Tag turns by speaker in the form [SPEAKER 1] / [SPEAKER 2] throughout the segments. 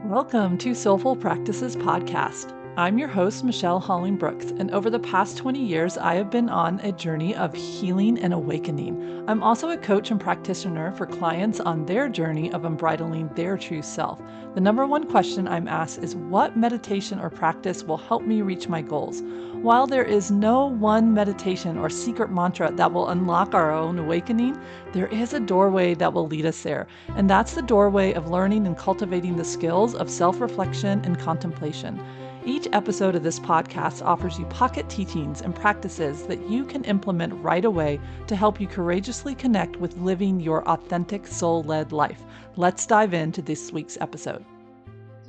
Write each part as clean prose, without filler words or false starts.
[SPEAKER 1] Welcome to Soulful Practices podcast. I'm your host, Michelle Holling-Brooks, and over the past 20 years, I have been on a journey of healing and awakening. I'm also a coach and practitioner for clients on their journey of unbridling their true self. The number one question I'm asked is, what meditation or practice will help me reach my goals? While there is no one meditation or secret mantra that will unlock our own awakening, there is a doorway that will lead us there. And that's the doorway of learning and cultivating the skills of self-reflection and contemplation. Each episode of this podcast offers you pocket teachings and practices that you can implement right away to help you courageously connect with living your authentic soul-led life. Let's dive into this week's episode.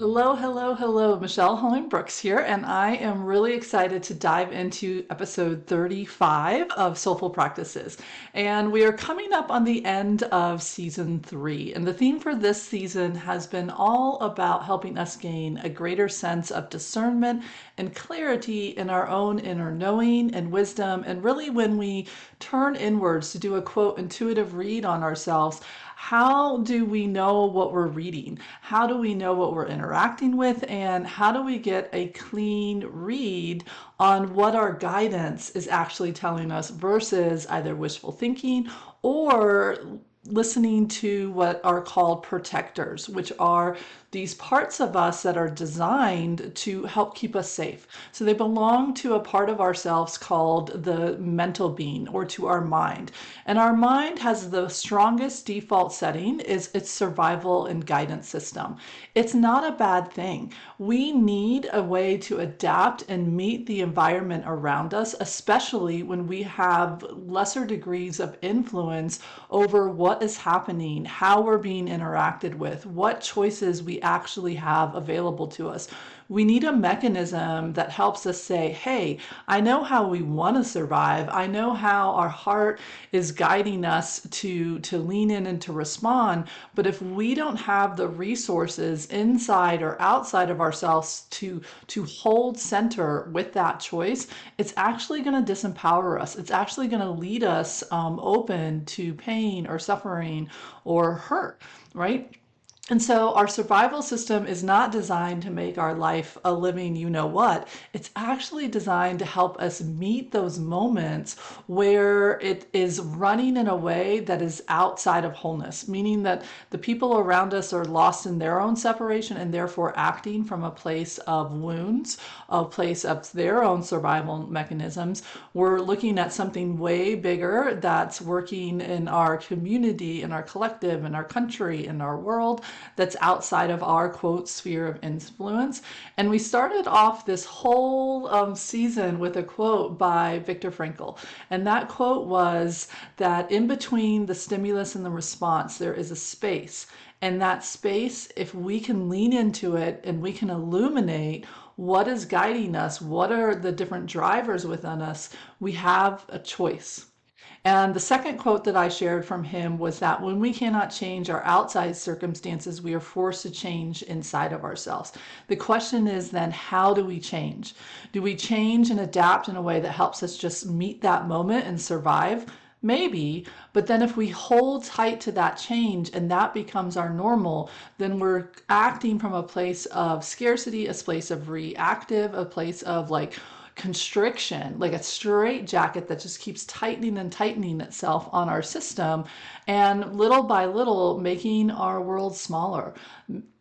[SPEAKER 1] Hello. Michelle Holling-Brooks here, and I am really excited to dive into episode 35 of Soulful Practices. And we are coming up on the end of season 3. And the theme for this season has been all about helping us gain a greater sense of discernment and clarity in our own inner knowing and wisdom. And really, when we turn inwards to do a quote intuitive read on ourselves, how do we know what we're reading? How do we know what we're interacting with? And how do we get a clean read on what our guidance is actually telling us versus either wishful thinking or listening to what are called protectors, which are these parts of us that are designed to help keep us safe. So they belong to a part of ourselves called the mental being, or to our mind. And our mind has the strongest default setting is its survival and guidance system. It's not a bad thing. We need a way to adapt and meet the environment around us, especially when we have lesser degrees of influence over what is happening, how we're being interacted with, what choices we actually have available to us. We need a mechanism that helps us say, hey, I know how we want to survive. I know how our heart is guiding us to lean in and to respond. But if we don't have the resources inside or outside of ourselves to hold center with that choice, it's actually going to disempower us. It's actually going to lead us open to pain or suffering or hurt, right? And so our survival system is not designed to make our life a living you know what. It's actually designed to help us meet those moments where it is running in a way that is outside of wholeness, meaning that the people around us are lost in their own separation and therefore acting from a place of wounds, a place of their own survival mechanisms. We're looking at something way bigger that's working in our community, in our collective, in our country, in our world, that's outside of our quote sphere of influence. And we started off this whole season with a quote by Viktor Frankl. And that quote was that in between the stimulus and the response, there is a space. And that space, if we can lean into it and we can illuminate what is guiding us, what are the different drivers within us, we have a choice. And the second quote that I shared from him was that when we cannot change our outside circumstances, we are forced to change inside of ourselves. The question is then, how do we change? Do we change and adapt in a way that helps us just meet that moment and survive? Maybe, but then if we hold tight to that change and that becomes our normal, then we're acting from a place of scarcity, a place of reactive, a place of like constriction, like a straight jacket that just keeps tightening and tightening itself on our system, and little by little making our world smaller,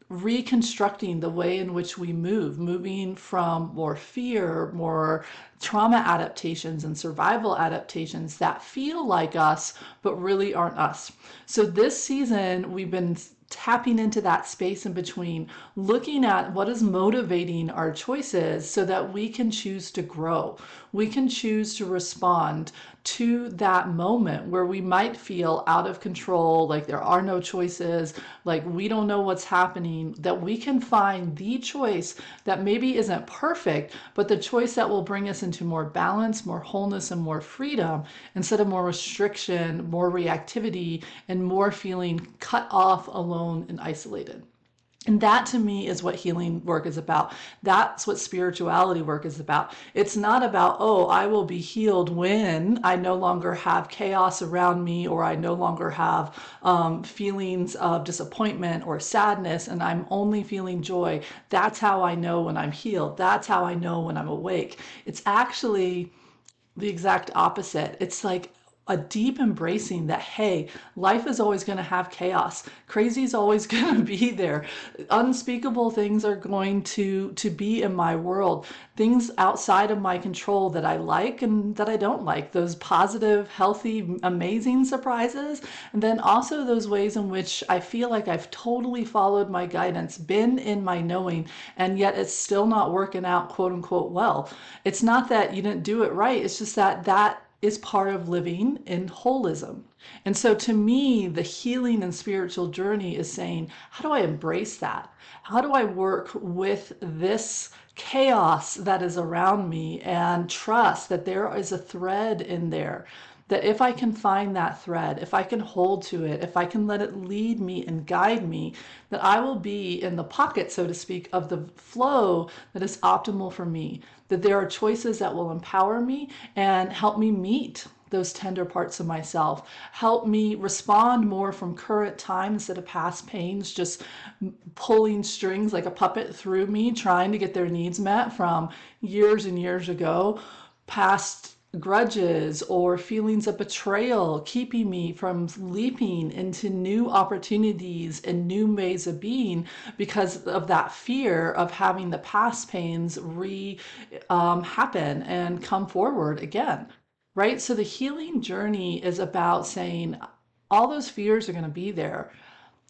[SPEAKER 1] reconstructing the way in which we move, moving from more fear, more trauma adaptations and survival adaptations that feel like us but really aren't us. So this season we've been tapping into that space in between, looking at what is motivating our choices so that we can choose to grow. We can choose to respond to that moment where we might feel out of control, like there are no choices, like we don't know what's happening, that we can find the choice that maybe isn't perfect, but the choice that will bring us into more balance, more wholeness, and more freedom instead of more restriction, more reactivity, and more feeling cut off, alone, and isolated. And that to me is what healing work is about. That's what spirituality work is about. It's not about, oh, I will be healed when I no longer have chaos around me, or I no longer have feelings of disappointment or sadness and I'm only feeling joy. That's how I know when I'm healed. That's how I know when I'm awake. It's actually the exact opposite. It's like a deep embracing that, hey, life is always going to have chaos. Crazy is always going to be there. Unspeakable things are going to be in my world. Things outside of my control that I like and that I don't like. Those positive, healthy, amazing surprises. And then also those ways in which I feel like I've totally followed my guidance, been in my knowing, and yet it's still not working out, quote unquote, well. It's not that you didn't do it right. It's just that that is part of living in holism. And so to me, the healing and spiritual journey is saying, how do I embrace that? How do I work with this chaos that is around me and trust that there is a thread in there? That if I can find that thread, if I can hold to it, if I can let it lead me and guide me, that I will be in the pocket, so to speak, of the flow that is optimal for me. That there are choices that will empower me and help me meet those tender parts of myself, help me respond more from current time instead of past pains, just pulling strings like a puppet through me, trying to get their needs met from years and years ago, past grudges or feelings of betrayal keeping me from leaping into new opportunities and new ways of being because of that fear of having the past pains happen and come forward again, right? So the healing journey is about saying all those fears are going to be there.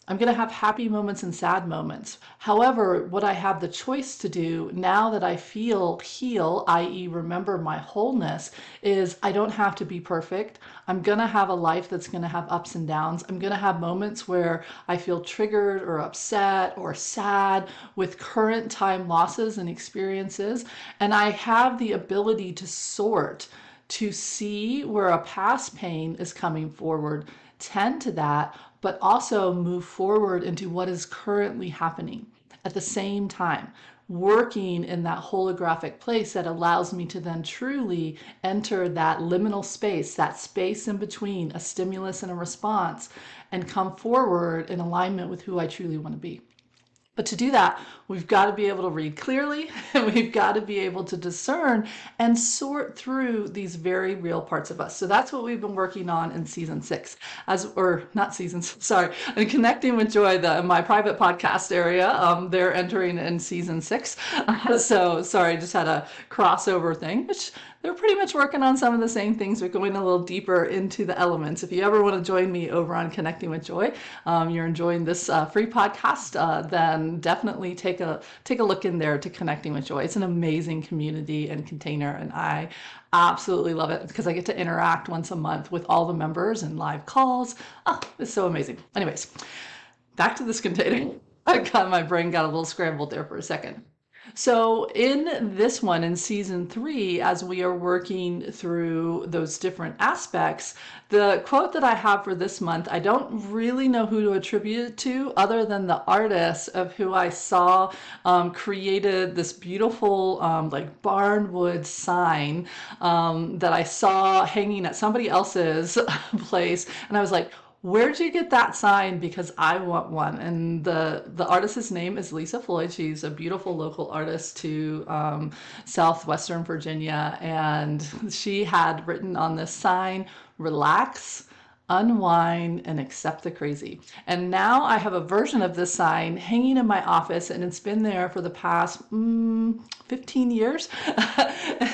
[SPEAKER 1] I'm going to have happy moments and sad moments. However, what I have the choice to do now that I feel heal, i.e., remember my wholeness, is I don't have to be perfect. I'm going to have a life that's going to have ups and downs. I'm going to have moments where I feel triggered or upset or sad with current time losses and experiences. And I have the ability to sort, to see where a past pain is coming forward, tend to that, but also move forward into what is currently happening at the same time, working in that holographic place that allows me to then truly enter that liminal space, that space in between a stimulus and a response, and come forward in alignment with who I truly want to be. But to do that, we've got to be able to read clearly, and we've got to be able to discern and sort through these very real parts of us. So that's what we've been working on in season 6, or not seasons, sorry, and Connecting with Joy, my private podcast area. They're entering in season 6. So sorry, just had a crossover thing, which they're pretty much working on some of the same things, but going a little deeper into the elements. If you ever want to join me over on Connecting with Joy, you're enjoying this free podcast, then definitely take a look in there to Connecting with Joy. It's an amazing community and container, and I absolutely love it because I get to interact once a month with all the members and live calls. Oh, it's so amazing. Anyways, back to this container. My brain got a little scrambled there for a second. So in this one, in season 3, as we are working through those different aspects, the quote that I have for this month, I don't really know who to attribute it to other than the artist of who I saw created this beautiful like barnwood sign that I saw hanging at somebody else's place. And I was like, where'd you get that sign? Because I want one. And the artist's name is Lisa Floyd. She's a beautiful local artist to southwestern Virginia. And she had written on this sign, "Relax, unwind, and accept the crazy." And now I have a version of this sign hanging in my office, and it's been there for the past 15 years.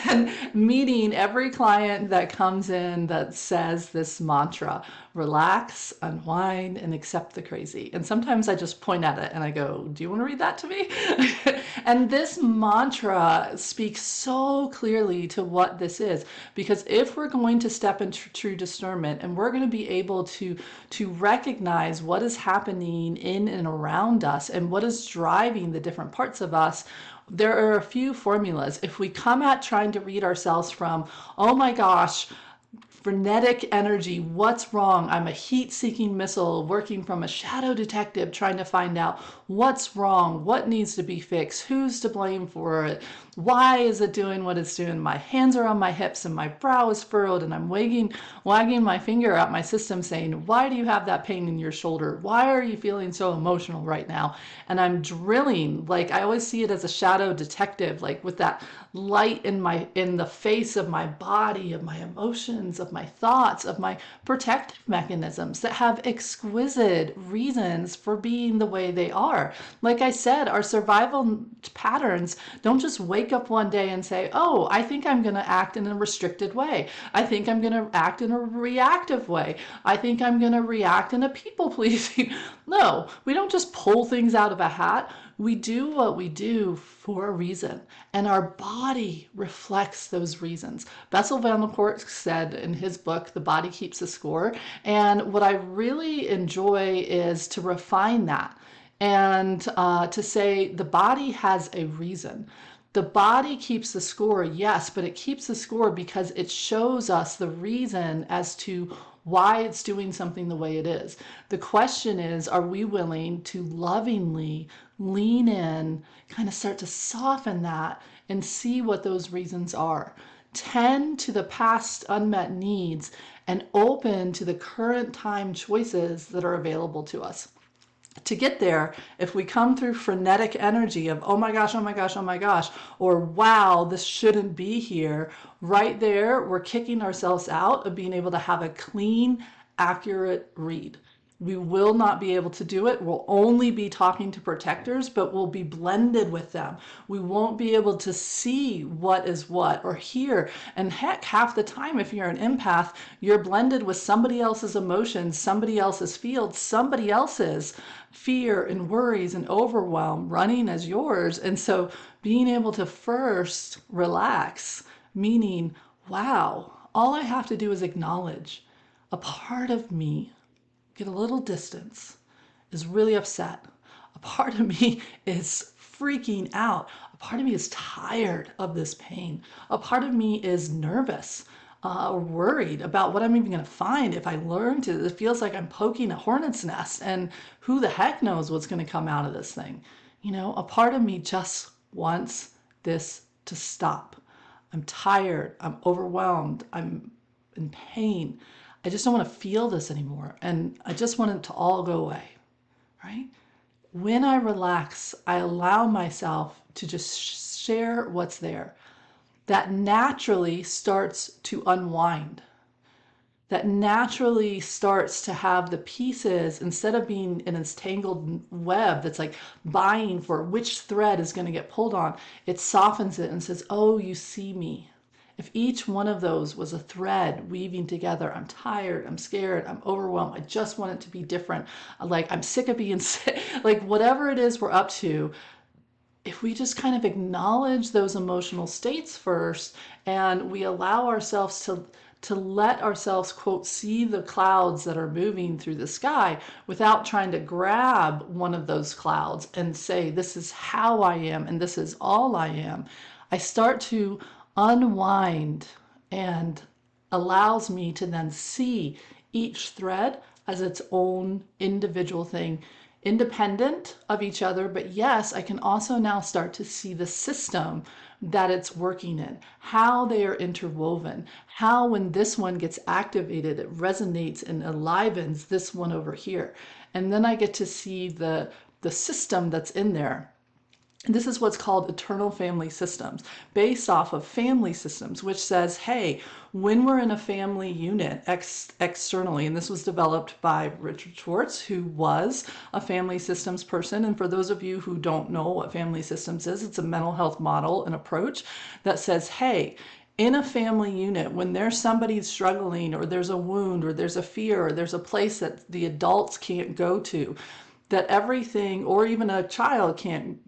[SPEAKER 1] And meeting every client that comes in that says this mantra, relax, unwind, and accept the crazy. And sometimes I just point at it and I go, do you want to read that to me? And this mantra speaks so clearly to what this is, because if we're going to step into true discernment and we're going to be able to recognize what is happening in and around us and what is driving the different parts of us, there are a few formulas. If we come at trying to read ourselves from, oh my gosh, frenetic energy. What's wrong? I'm a heat-seeking missile working from a shadow detective trying to find out what's wrong, what needs to be fixed, who's to blame for it, why is it doing what it's doing. My hands are on my hips and my brow is furrowed and I'm wagging my finger at my system saying, why do you have that pain in your shoulder? Why are you feeling so emotional right now? And I'm drilling, like I always see it as a shadow detective, like with that light in the face of my body, of my emotions, of my thoughts, of my protective mechanisms that have exquisite reasons for being the way they are. Like I said, our survival patterns don't just wake up one day and say, oh, I think I'm going to act in a restricted way. I think I'm going to act in a reactive way. I think I'm going to react in a people pleasing. No, we don't just pull things out of a hat. We do what we do for a reason, and our body reflects those reasons. Bessel van der Kolk said in his book, The Body Keeps the Score, and what I really enjoy is to refine that and to say the body has a reason. The body keeps the score, yes, but it keeps the score because it shows us the reason as to why it's doing something the way it is. The question is, are we willing to lovingly lean in, kind of start to soften that and see what those reasons are? Tend to the past unmet needs and open to the current time choices that are available to us. To get there, if we come through frenetic energy of, oh my gosh, oh my gosh, oh my gosh, or wow, this shouldn't be here, right there, we're kicking ourselves out of being able to have a clean, accurate read. We will not be able to do it. We'll only be talking to protectors, but we'll be blended with them. We won't be able to see what is what or hear. And heck, half the time, if you're an empath, you're blended with somebody else's emotions, somebody else's field, somebody else's fear and worries and overwhelm running as yours. And so being able to first relax, meaning, wow, all I have to do is acknowledge a part of me, get a little distance, is really upset. A part of me is freaking out. A part of me is tired of this pain. A part of me is nervous or worried about what I'm even going to find if I learn to. It feels like I'm poking a hornet's nest, and who the heck knows what's going to come out of this thing. You know, a part of me just wants this to stop. I'm tired. I'm overwhelmed. I'm in pain. I just don't want to feel this anymore. And I just want it to all go away, right? When I relax, I allow myself to just share what's there. That naturally starts to unwind. That naturally starts to have the pieces, instead of being an entangled web that's like vying for which thread is going to get pulled on, it softens it and says, oh, you see me. If each one of those was a thread weaving together, I'm tired, I'm scared, I'm overwhelmed, I just want it to be different. Like, I'm sick of being sick, like whatever it is we're up to, if we just kind of acknowledge those emotional states first and we allow ourselves to let ourselves, quote, see the clouds that are moving through the sky without trying to grab one of those clouds and say, this is how I am and this is all I am, I start to unwind, and allows me to then see each thread as its own individual thing, independent of each other. But yes, I can also now start to see the system that it's working in, how they are interwoven, how when this one gets activated, it resonates and enlivens this one over here. And then I get to see the system that's in there. And this is what's called eternal family systems, based off of family systems, which says, hey, when we're in a family unit externally, and this was developed by Richard Schwartz, who was a family systems person. And for those of you who don't know what family systems is, it's a mental health model and approach that says, hey, in a family unit, when there's somebody struggling, or there's a wound, or there's a fear, or there's a place that the adults can't go to, that everything, or even a child can't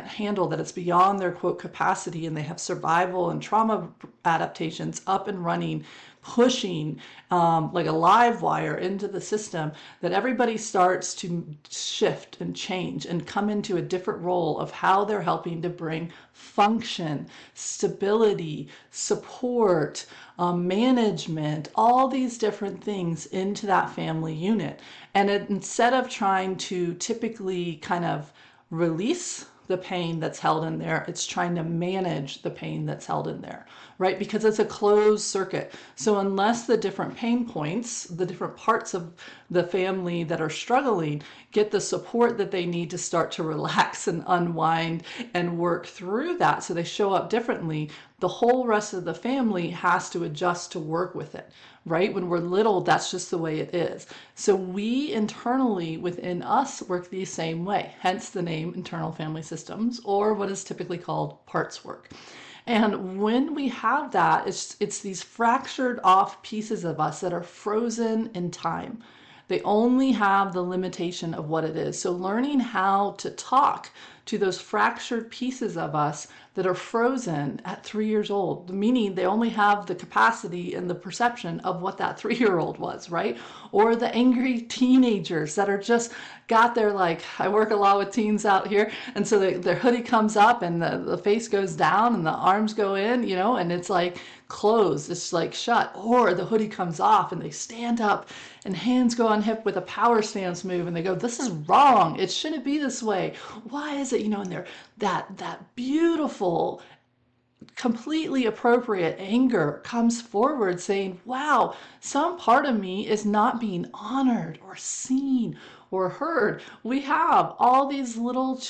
[SPEAKER 1] handle, that it's beyond their, quote, capacity, and they have survival and trauma adaptations up and running pushing like a live wire into the system, that everybody starts to shift and change and come into a different role of how they're helping to bring function, stability, support, management, all these different things into that family unit. And instead of trying to typically kind of release the pain that's held in there, it's trying to manage the pain that's held in there, right? Because it's a closed circuit. So unless the different pain points, the different parts of the family that are struggling get the support that they need to start to relax and unwind and work through that, so they show up differently, the whole rest of the family has to adjust to work with it, right? When we're little, that's just the way it is. So we internally within us work the same way, hence the name internal family systems, or what is typically called parts work. And when we have that, it's these fractured off pieces of us that are frozen in time. They only have the limitation of what it is. So learning how to talk to those fractured pieces of us that are frozen at 3 years old, meaning they only have the capacity and the perception of what that 3-year-old was, right? Or the angry teenagers that are just got their, like, I work a lot with teens out here, and so their hoodie comes up and the face goes down and the arms go in, and it's like closed, it's like shut, or the hoodie comes off and they stand up and hands go on hip with a power stance move and they go, this is wrong, it shouldn't be this way, why is it, and they're that beautiful, completely appropriate anger comes forward saying, wow, some part of me is not being honored or seen or heard. We have all these little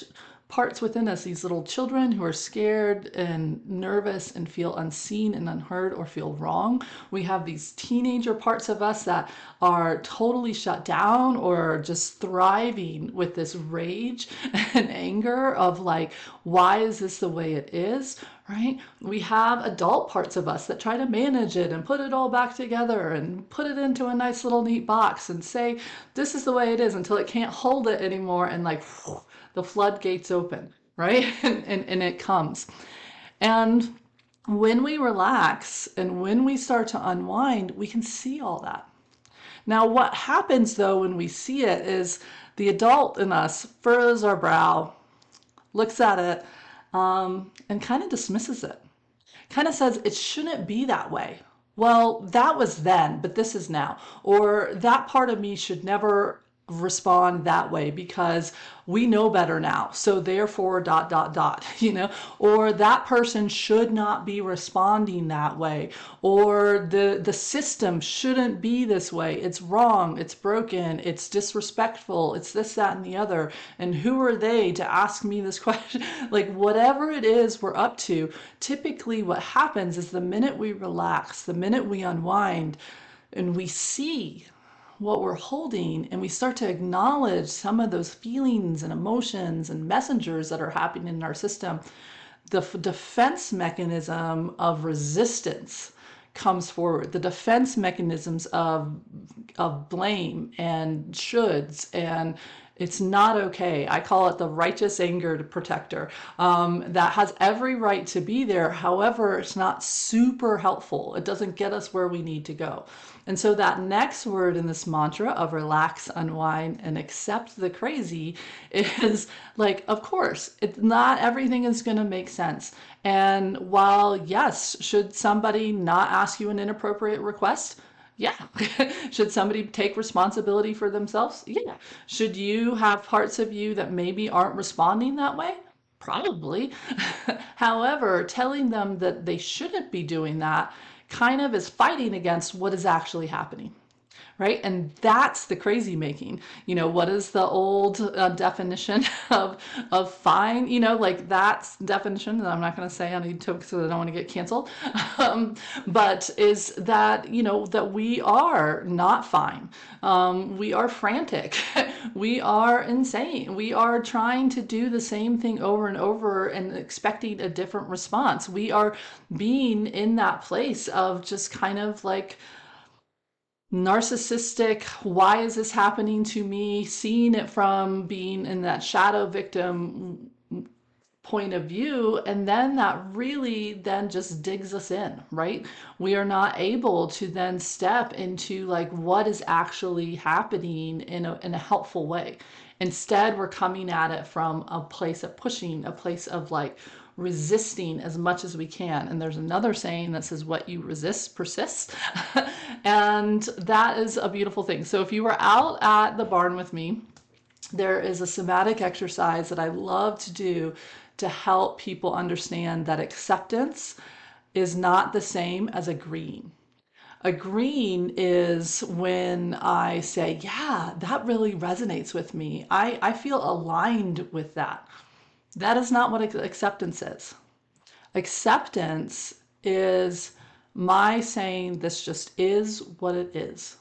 [SPEAKER 1] parts within us, these little children who are scared and nervous and feel unseen and unheard or feel wrong. We have these teenager parts of us that are totally shut down or just thriving with this rage and anger of like, why is this the way it is? Right? We have adult parts of us that try to manage it and put it all back together and put it into a nice little neat box and say, this is the way it is, until it can't hold it anymore, and like the floodgates open, right? And it comes. And when we relax and when we start to unwind, we can see all that. Now, what happens though when we see it is the adult in us furrows our brow, looks at it, and kind of dismisses it. Kind of says it shouldn't be that way. Well, that was then, but this is now. Or that part of me should never respond that way because we know better now. So therefore, dot, dot, dot, or that person should not be responding that way. Or the system shouldn't be this way. It's wrong. It's broken. It's disrespectful. It's this, that, and the other. And who are they to ask me this question? Like whatever it is we're up to, typically what happens is the minute we relax, the minute we unwind and we see what we're holding and we start to acknowledge some of those feelings and emotions and messengers that are happening in our system, the defense mechanism of resistance comes forward. The defense mechanisms of blame and shoulds and it's not okay. I call it the righteous anger protector. That has every right to be there. However, it's not super helpful. It doesn't get us where we need to go. And so that next word in this mantra of relax, unwind, and accept the crazy is like, of course, not everything is going to make sense. And while, yes, should somebody not ask you an inappropriate request? Yeah. Should somebody take responsibility for themselves? Yeah. Should you have parts of you that maybe aren't responding that way? Probably. However, telling them that they shouldn't be doing that kind of is fighting against what is actually happening. Right? And that's the crazy making. What is the old definition of fine? Like that's definition that I'm not going to say on YouTube because I don't want to get canceled. But is that, that we are not fine. We are frantic. We are insane. We are trying to do the same thing over and over and expecting a different response. We are being in that place of just kind of like, narcissistic, why is this happening to me, seeing it from being in that shadow victim point of view, and then that really then just digs us in, right? We are not able to then step into like what is actually happening in a helpful way. Instead, we're coming at it from a place of pushing, a place of like resisting as much as we can. And there's another saying that says, what you resist persists. And that is a beautiful thing. So if you were out at the barn with me, there is a somatic exercise that I love to do to help people understand that acceptance is not the same as agreeing. Agreeing is when I say, yeah, that really resonates with me. I feel aligned with that. That is not what acceptance is. Acceptance is my saying, this just is what it is.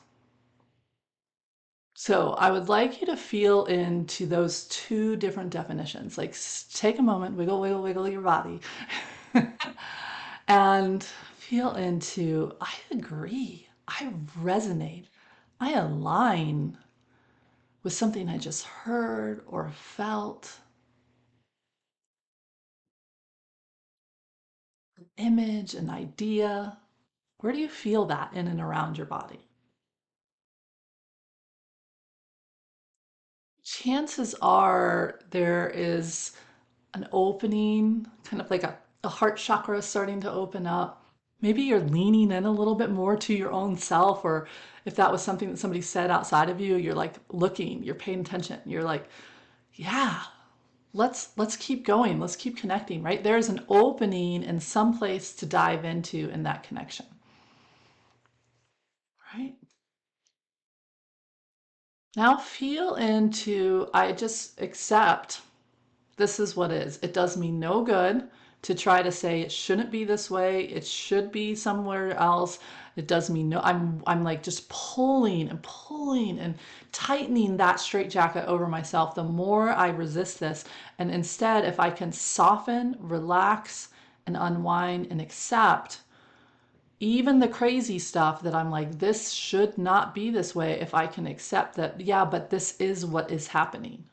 [SPEAKER 1] So I would like you to feel into those two different definitions. Like take a moment, wiggle, wiggle, wiggle your body, and feel into, I agree, I resonate, I align with something I just heard or felt, an image, an idea. Where do you feel that in and around your body? Chances are there is an opening, kind of like a heart chakra starting to open up. Maybe you're leaning in a little bit more to your own self, or if that was something that somebody said outside of you, you're like looking, you're paying attention. You're like, yeah, let's keep going. Let's keep connecting, right? There's an opening and some place to dive into in that connection, right? Now feel into, I just accept this is what is. It does me no good to try to say it shouldn't be this way. It should be somewhere else. It does me no, I'm like just pulling and pulling and tightening that straitjacket over myself the more I resist this. And instead, if I can soften, relax, and unwind and accept even the crazy stuff that I'm like, this should not be this way, if I can accept that, yeah, but this is what is happening.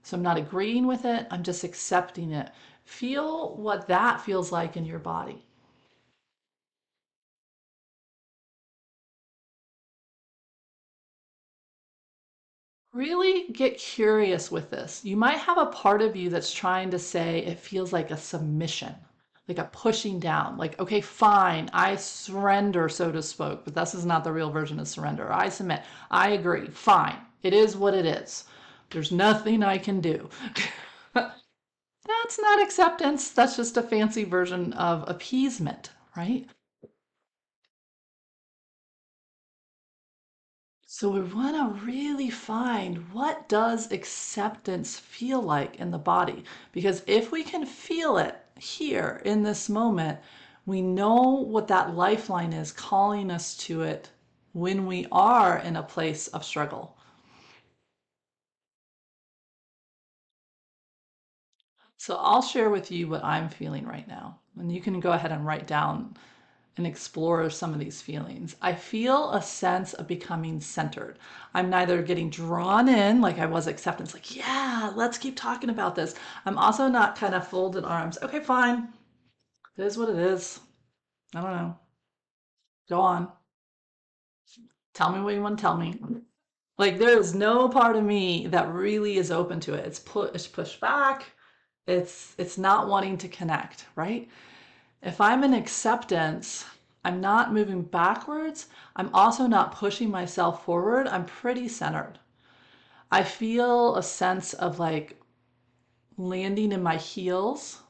[SPEAKER 1] So I'm not agreeing with it, I'm just accepting it. Feel what that feels like in your body. Really get curious with this. You might have a part of you that's trying to say it feels like a submission, like a pushing down, like, okay, fine, I surrender, so to speak, but this is not the real version of surrender. I submit, I agree, fine, it is what it is. There's nothing I can do. That's not acceptance. That's just a fancy version of appeasement, right? So we want to really find what does acceptance feel like in the body? Because if we can feel it here in this moment, we know what that lifeline is calling us to it when we are in a place of struggle. So I'll share with you what I'm feeling right now. And you can go ahead and write down and explore some of these feelings. I feel a sense of becoming centered. I'm neither getting drawn in like I was acceptance, like, yeah, let's keep talking about this. I'm also not kind of folded arms. Okay, fine. It is what it is. I don't know. Go on. Tell me what you want to tell me. Like there is no part of me that really is open to it. It's pushed back. It's not wanting to connect, right? If I'm in acceptance, I'm not moving backwards. I'm also not pushing myself forward. I'm pretty centered. I feel a sense of like landing in my heels.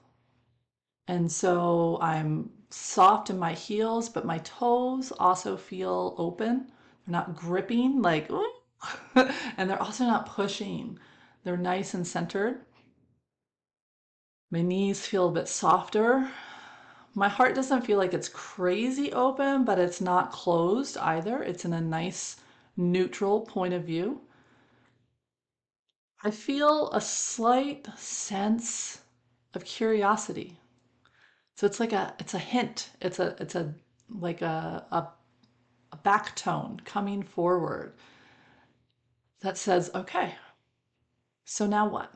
[SPEAKER 1] And so I'm soft in my heels, but my toes also feel open. They're not gripping like, ooh. And they're also not pushing. They're nice and centered. My knees feel a bit softer. My heart doesn't feel like it's crazy open, but it's not closed either. It's in a nice neutral point of view. I feel a slight sense of curiosity. So it's a hint. It's a like a back tone coming forward that says, okay, so now what?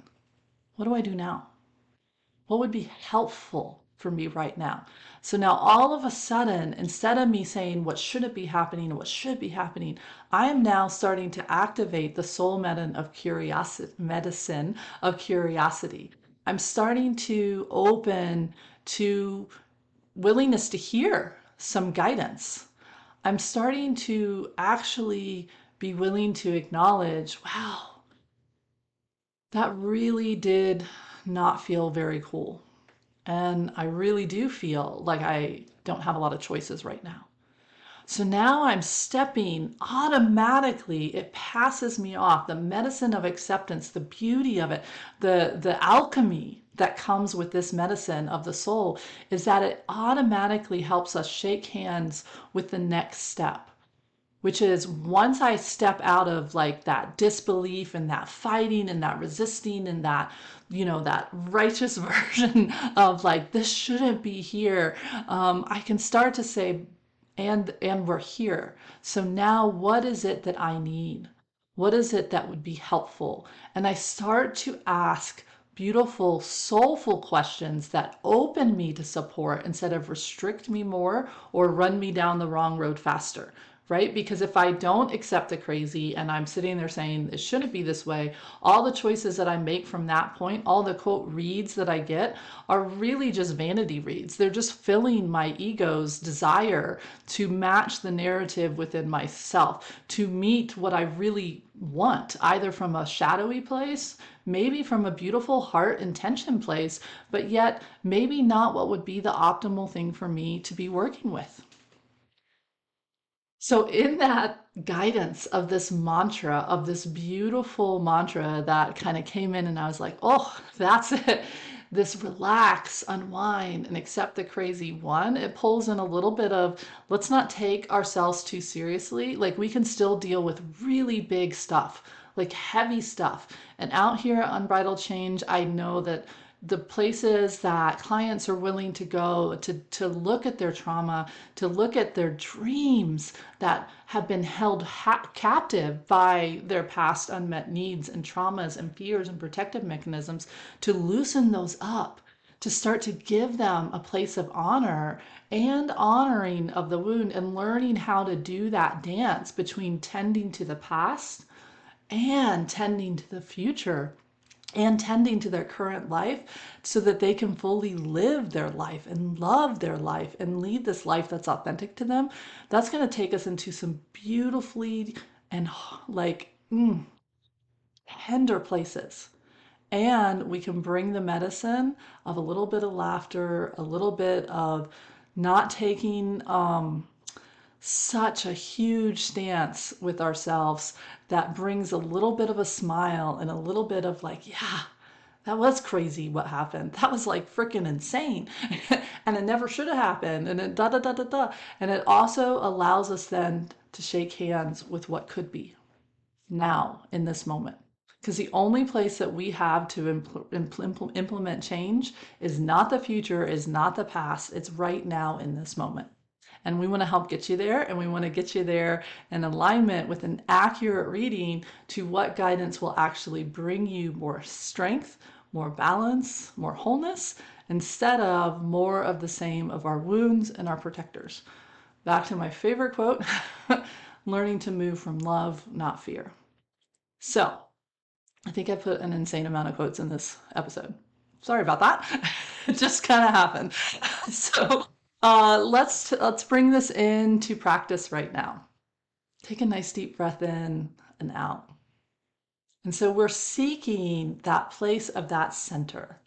[SPEAKER 1] What do I do now? What would be helpful for me right now? So now all of a sudden, instead of me saying what shouldn't be happening and what should be happening, I am now starting to activate the soul medicine of curiosity. I'm starting to open to willingness to hear some guidance. I'm starting to actually be willing to acknowledge, wow, that really did not feel very cool. And I really do feel like I don't have a lot of choices right now. So now I'm stepping automatically, it passes me off. The medicine of acceptance, the beauty of it, the alchemy that comes with this medicine of the soul is that it automatically helps us shake hands with the next step, which is once I step out of like that disbelief and that fighting and that resisting and that, that righteous version of like, this shouldn't be here, I can start to say, and we're here. So now what is it that I need? What is it that would be helpful? And I start to ask beautiful, soulful questions that open me to support instead of restrict me more or run me down the wrong road faster, right? Because if I don't accept the crazy and I'm sitting there saying it shouldn't be this way, all the choices that I make from that point, all the quote reads that I get are really just vanity reads. They're just filling my ego's desire to match the narrative within myself, to meet what I really want, either from a shadowy place, maybe from a beautiful heart intention place, but yet maybe not what would be the optimal thing for me to be working with. So, in that guidance of this mantra, of this beautiful mantra that kind of came in, and I was like, oh, that's it. This relax, unwind, and accept the crazy one. It pulls in a little bit of let's not take ourselves too seriously. Like, we can still deal with really big stuff, like heavy stuff. And out here at Unbridled Change, I know that the places that clients are willing to go to look at their trauma, to look at their dreams that have been held captive by their past unmet needs and traumas and fears and protective mechanisms, to loosen those up, to start to give them a place of honor and honoring of the wound and learning how to do that dance between tending to the past and tending to the future and tending to their current life so that they can fully live their life and love their life and lead this life that's authentic to them. That's going to take us into some beautifully and like tender places. And we can bring the medicine of a little bit of laughter, a little bit of not taking such a huge stance with ourselves that brings a little bit of a smile and a little bit of like, yeah, that was crazy what happened. That was like freaking insane. And it never should have happened. And it da da da da da. And it also allows us then to shake hands with what could be now in this moment. Because the only place that we have to implement change is not the future, is not the past. It's right now in this moment. And we want to help get you there. And we want to get you there in alignment with an accurate reading to what guidance will actually bring you more strength, more balance, more wholeness, instead of more of the same of our wounds and our protectors. Back to my favorite quote, learning to move from love, not fear. So I think I put an insane amount of quotes in this episode. Sorry about that. It just kind of happened. So let's bring this into practice right now. Take a nice deep breath in and out. And so we're seeking that place of that center.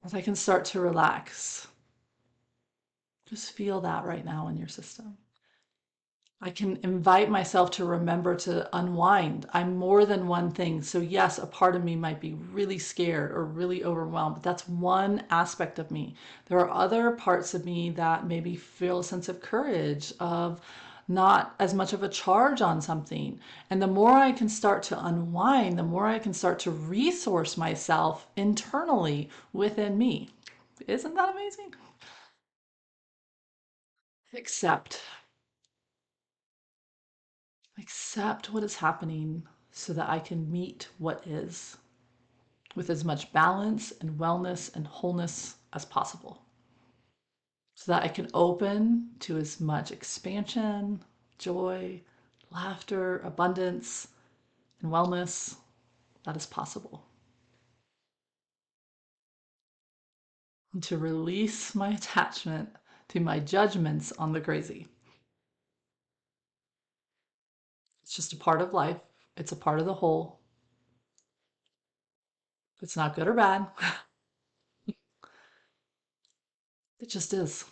[SPEAKER 1] As I can start to relax, just feel that right now in your system. I can invite myself to remember to unwind. I'm more than one thing. So, yes, a part of me might be really scared or really overwhelmed, but that's one aspect of me. There are other parts of me that maybe feel a sense of courage, of not as much of a charge on something. And the more I can start to unwind, the more I can start to resource myself internally within me. Isn't that amazing? Accept. Accept what is happening so that I can meet what is. with as much balance and wellness and wholeness as possible, so that I can open to as much expansion, joy, laughter, abundance, and wellness that is possible. And to release my attachment to my judgments on the crazy. It's just a part of life. It's a part of the whole. It's not good or bad. It just is.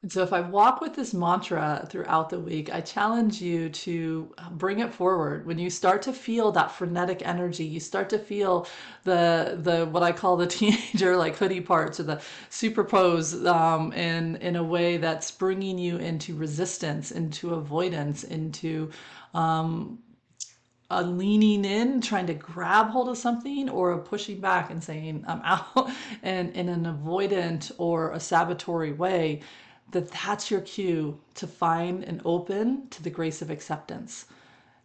[SPEAKER 1] And so, if I walk with this mantra throughout the week, I challenge you to bring it forward. When you start to feel that frenetic energy, you start to feel the what I call the teenager like hoodie parts, or the superpose in a way that's bringing you into resistance, into avoidance, into a leaning in, trying to grab hold of something, or a pushing back and saying, I'm out, and in an avoidant or a sabotory way, that's your cue to find and open to the grace of acceptance.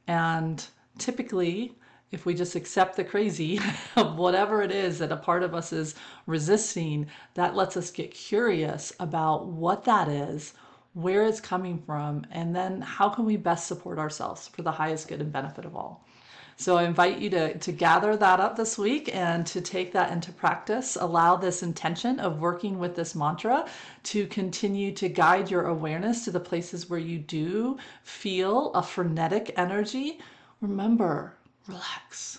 [SPEAKER 1] And typically, if we just accept the crazy of whatever it is that a part of us is resisting, that lets us get curious about what that is, where it's coming from, and then how can we best support ourselves for the highest good and benefit of all. So I invite you to gather that up this week and to take that into practice. Allow this intention of working with this mantra to continue to guide your awareness to the places where you do feel a frenetic energy. Remember, relax.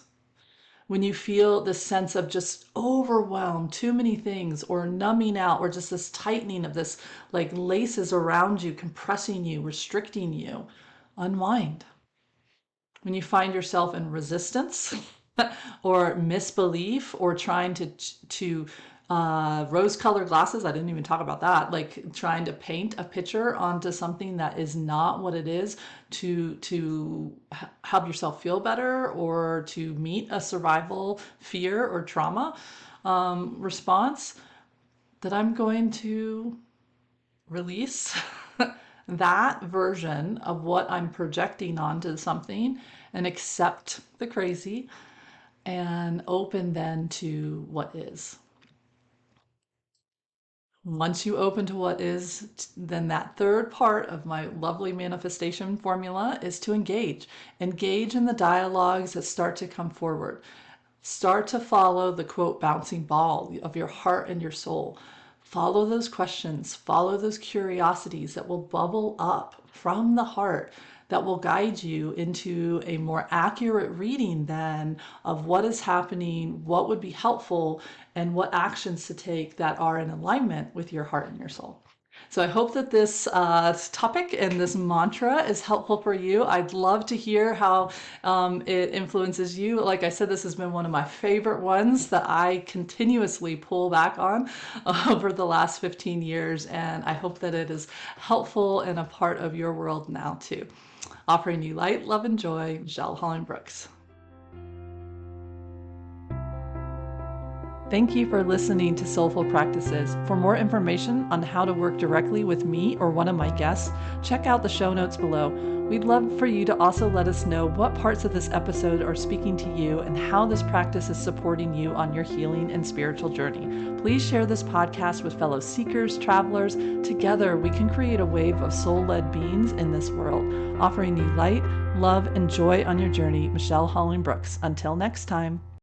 [SPEAKER 1] When you feel this sense of just overwhelmed, too many things, or numbing out, or just this tightening of this like laces around you, compressing you, restricting you, unwind. When you find yourself in resistance or misbelief, or trying to rose-colored glasses, I didn't even talk about that, like trying to paint a picture onto something that is not what it is, to help yourself feel better, or to meet a survival fear or trauma response, that I'm going to release that version of what I'm projecting onto something and accept the crazy, and open then to what is. Once you open to what is, then that third part of my lovely manifestation formula is to engage. Engage in the dialogues that start to come forward. Start to follow the quote bouncing ball of your heart and your soul. Follow those questions, follow those curiosities that will bubble up from the heart, that will guide you into a more accurate reading then of what is happening, what would be helpful, and what actions to take that are in alignment with your heart and your soul. So I hope that this topic and this mantra is helpful for you. I'd love to hear how it influences you. Like I said, this has been one of my favorite ones that I continuously pull back on over the last 15 years. And I hope that it is helpful and a part of your world now too. Offering you light, love, and joy, Michelle Holland-Brooks. Thank you for listening to Soulful Practices. For more information on how to work directly with me or one of my guests, check out the show notes below. We'd love for you to also let us know what parts of this episode are speaking to you and how this practice is supporting you on your healing and spiritual journey. Please share this podcast with fellow seekers, travelers. Together, we can create a wave of soul-led beings in this world, offering you light, love, and joy on your journey. Michelle Holland-Brooks. Until next time.